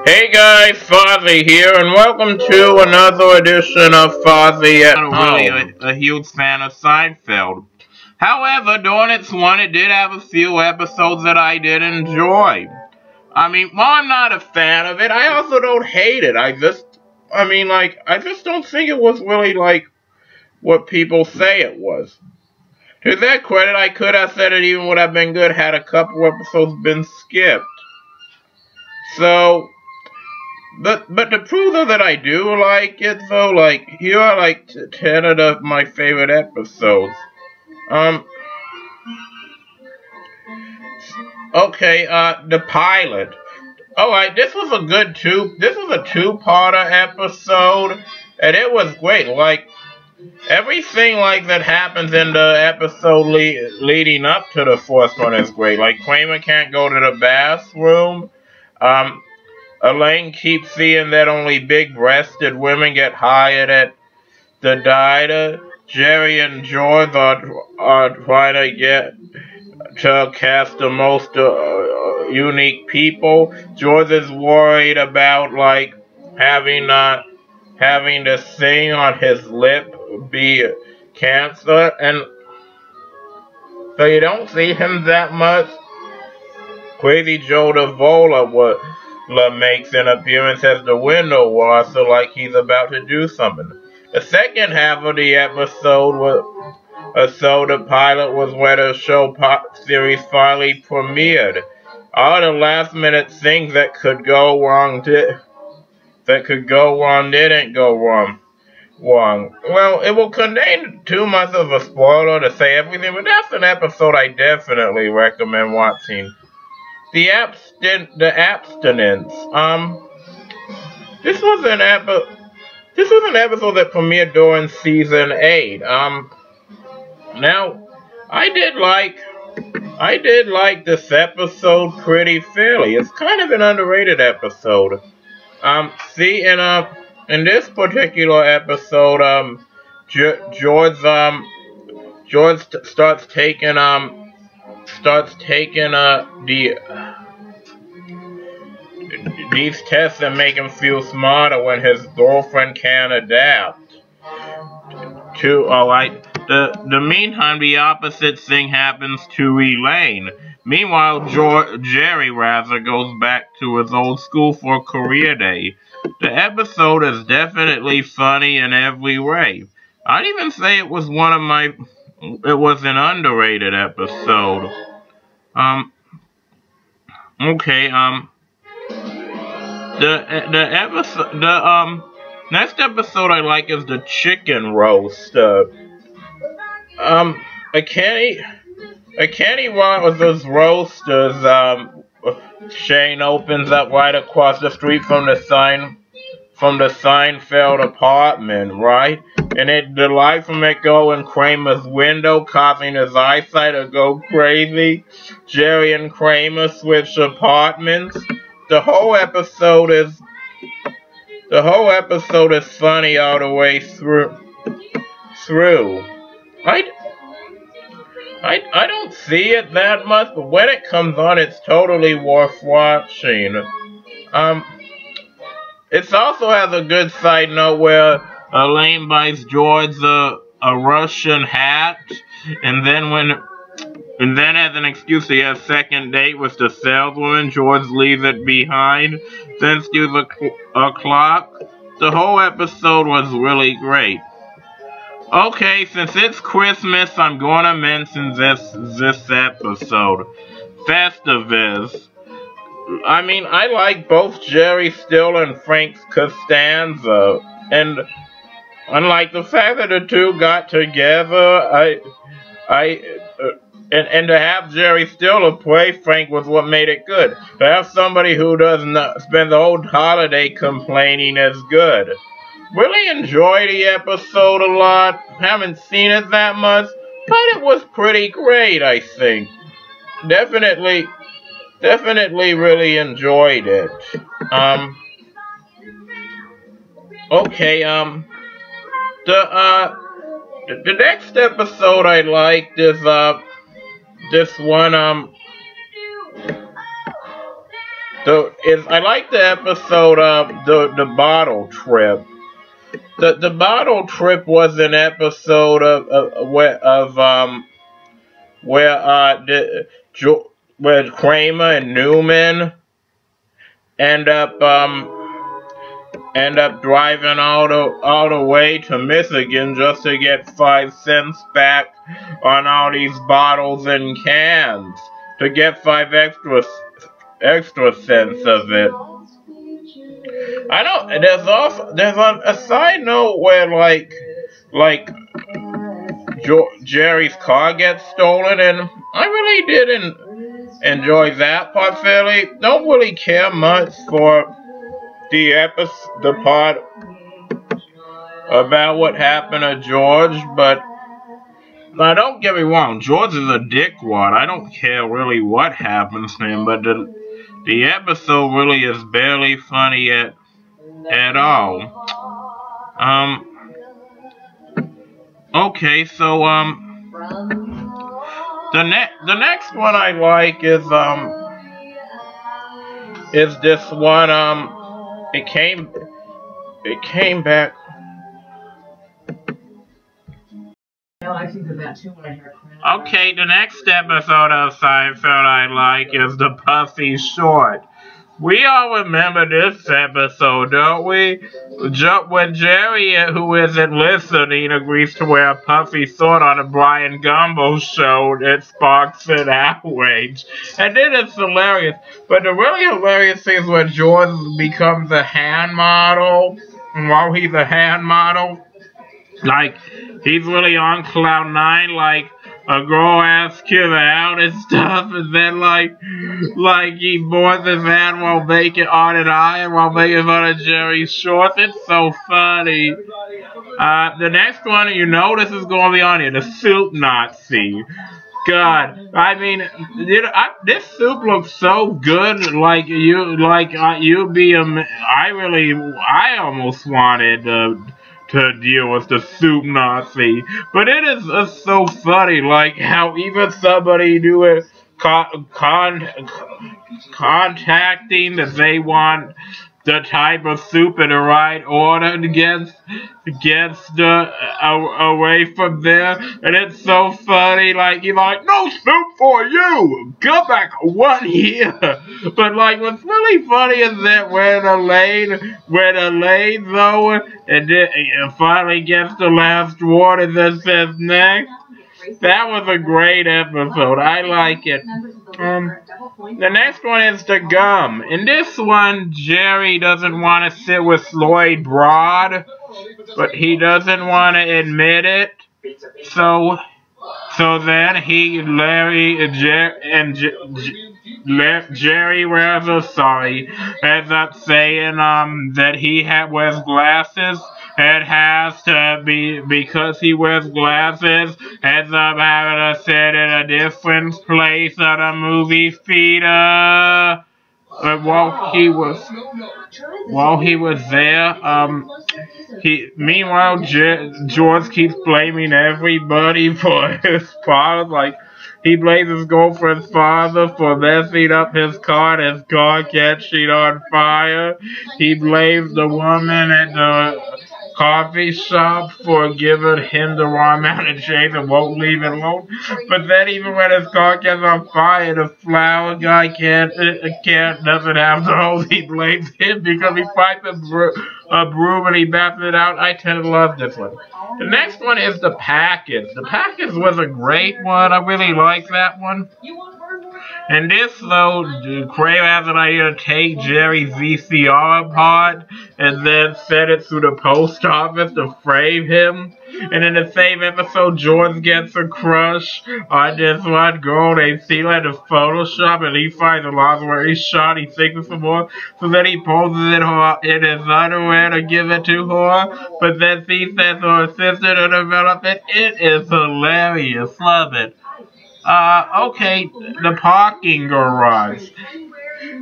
Hey guys, Fozzie here, and welcome to another edition of Fozzie at Home. I'm really a huge fan of Seinfeld. However, during its run, it did have a few episodes that I did enjoy. While I'm not a fan of it, I also don't hate it. I just don't think it was really like what people say it was. To their credit, I could have said it even would have been good had a couple episodes been skipped. So, But to prove though that I do like it though, like here are like 10 of my favorite episodes. The pilot. Alright, this was a two-parter episode, and it was great. Like everything like that happens in the episode leading up to the fourth one is great. Like Kramer can't go to the bathroom. Elaine keeps seeing that only big-breasted women get hired at the diner. Jerry and George are trying to get to cast the most unique people. George is worried about like having this thing on his lip be cancer, and so you don't see him that much. Crazy Joe DeVola makes an appearance as the window washer, like he's about to do something. The second half of the episode the pilot was where the show series finally premiered. All the last minute things that could go wrong didn't go wrong. Well, it will contain too much of a spoiler to say everything, but that's an episode I definitely recommend watching. The abstinence. This was an episode that premiered during season 8. Now, I did like this episode pretty fairly. It's kind of an underrated episode. In this particular episode, George starts taking these tests that make him feel smarter when his girlfriend can't adapt. The meantime, the opposite thing happens to Elaine. Meanwhile, Jerry goes back to his old school for career day. The episode is definitely funny in every way. I'd even say it was an underrated episode. The next episode I like is the chicken roast. I can't eat one of those roasters. Shane opens up right across the street from the Seinfeld apartment, right? And the light from it go in Kramer's window, causing his eyesight to go crazy. Jerry and Kramer switch apartments. The whole episode is funny all the way through. I don't see it that much, but when it comes on, it's totally worth watching. It also has a good side note where Elaine buys George a Russian hat, and then as an excuse he has a second date with the saleswoman, George leaves it behind, then steals a clock. The whole episode was really great. Okay, since it's Christmas, I'm gonna mention this episode. Festivus. I like both Jerry Still and Frank Costanza, and unlike the fact that the two got together, and to have Jerry Still play Frank was what made it good. To have somebody who doesn't spend the whole holiday complaining is good. Really enjoyed the episode a lot. Haven't seen it that much, but it was pretty great, I think. Definitely really enjoyed it. The next episode I liked is this one I like the episode of the bottle trip. The bottle trip was an episode where where Kramer and Newman end up driving all the way to Michigan just to get 5 cents back on all these bottles and cans to get 5 extra cents of it. I don't. There's a side note where like Jerry's car gets stolen, and I really didn't enjoy that part fairly. Don't really care much for the part about what happened to George, but now don't get me wrong, George is a dickwad. I don't care really what happens to him, but the episode really is barely funny at all. Okay, so the next one I like is this one it came back. Okay, the next episode of Seinfeld I like is the Puffy Short. We all remember this episode, don't we? When Jerry, who isn't listening, agrees to wear a puffy sword on a Brian Gumbo show, it sparks an outrage. And then it's hilarious. But the really hilarious thing is when George becomes a hand model. And while he's a hand model, like, he's really on cloud nine, like, a girl asks him out and stuff, and then like he boards his van while making on an eye and while making fun of Jerry's shorts. It's so funny. The next one, you know this is going to be on here, the Soup Nazi. God, I mean, this soup looks so good. I almost wanted to deal with the Soup Nazi, but it is so funny, like how even somebody doing contacting that they want the type of soup in the right order gets away from there, and it's so funny. Like he's like, no soup for you. Go back 1 year. But like, what's really funny is that when Elaine though, and finally gets the last word and then says next. That was a great episode. I like it. The next one is the gum. In this one, Jerry doesn't want to sit with Lloyd Broad, but he doesn't want to admit it. So then Jerry ends up saying that he wears glasses. It has to be because he wears glasses. Ends up having to sit in a different place on a movie theater. While he was there, meanwhile George keeps blaming everybody for his father. Like, he blames his girlfriend's father for messing up his car and his car catching on fire. He blames the woman at the coffee shop for giving him the wrong amount of change and won't leave it alone. But then even when his car gets on fire, the flower guy doesn't have the hose. He blames him because he finds a broom and he baps it out. I tend to love this one. The next one is the package. The package was a great one. I really like that one. And this, though, Kramer has an idea to take Jerry's VCR apart and then send it to the post office to frame him. And in the same episode, George gets a crush on this one girl named Celia in the Photoshop, and he finds a lot where he's shot. He thinks of some more, so then he poses in his underwear to give it to her. But then she says her sister to develop it. It is hilarious. Love it. Okay, the parking garage.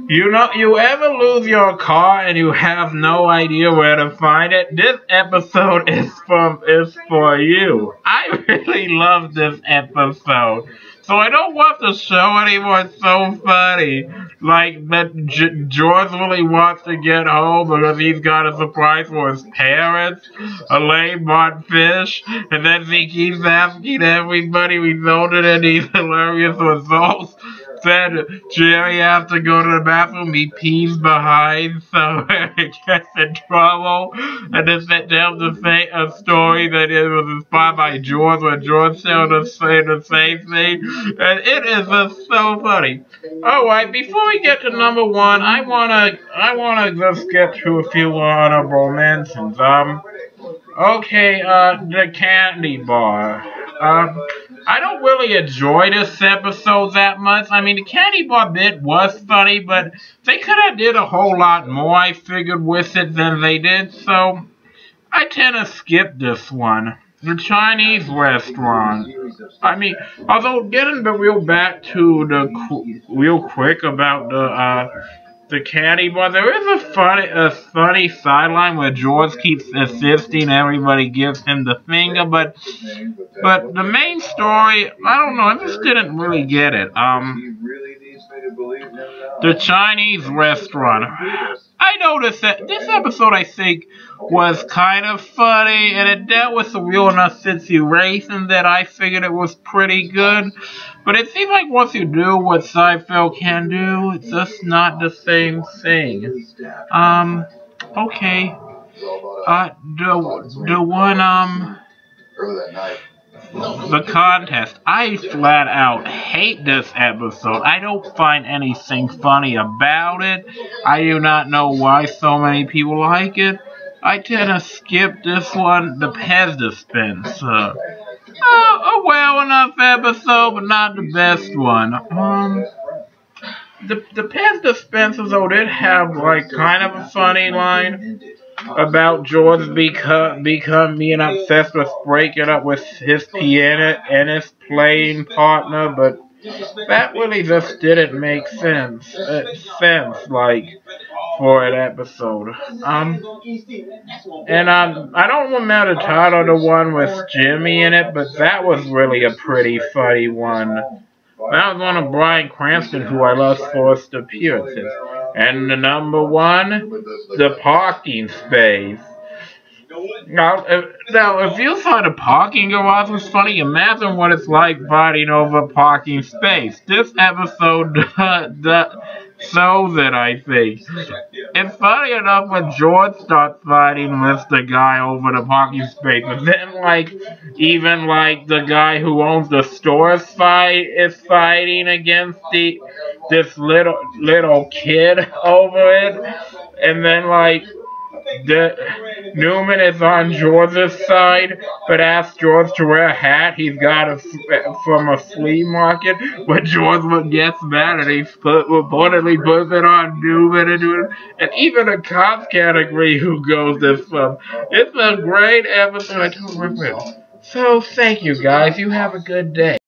You ever lose your car and you have no idea where to find it? This episode is for you. I really love this episode. So I don't watch the show anymore. It's so funny. Like, that George really wants to get home because he's got a surprise for his parents. Elaine bought fish, and then he keeps asking everybody resulted in these hilarious results. Said Jerry has to go to the bathroom, he pees behind, so he gets in trouble. And then they tell a story that it was inspired by George, when George said the same thing. And it is just so funny. Alright, before we get to number one, I wanna just get to a few honorable mentions. Okay, the candy bar. I don't really enjoy this episode that much. I mean, the candy bar bit was funny, but they could have did a whole lot more, I figured, with it than they did, so I tend to skip this one. The Chinese restaurant. I mean, although getting real quick about the candy bar, there is a funny sideline where George keeps insisting everybody gives him the finger, but the main story, I don't know, I just didn't really get it. The Chinese restaurant. I noticed that this episode, I think, was kind of funny, and it dealt with a real enough situation that I figured it was pretty good. But it seems like once you do what Seinfeld can do, it's just not the same thing. Okay. The contest. I flat out hate this episode. I don't find anything funny about it. I do not know why so many people like it. I tend to skip this one, the Pez dispenser. A well enough episode, but not the best one. The Pez dispenser, though, did have, like, kind of a funny line about George being obsessed with breaking up with his pianist playing partner, but that really just didn't make sense. Like, for an episode. I don't remember the title of the one with Jimmy in it, but that was really a pretty funny one. That was one of Bryan Cranston, who I love for his appearances. And the number one, the parking space. Now, if you thought a parking garage was funny, imagine what it's like fighting over parking space. This episode shows it, I think. It's funny enough when George starts fighting with the guy over the parking space, but then, even the guy who owns the store is fighting against this little kid over it, and then, Newman is on George's side, but asks George to wear a hat he's got from a flea market, but George gets mad and he reportedly puts it on Newman, and even the cops can't agree who goes this from. It's a great episode. I totally remember it. So, thank you guys. You have a good day.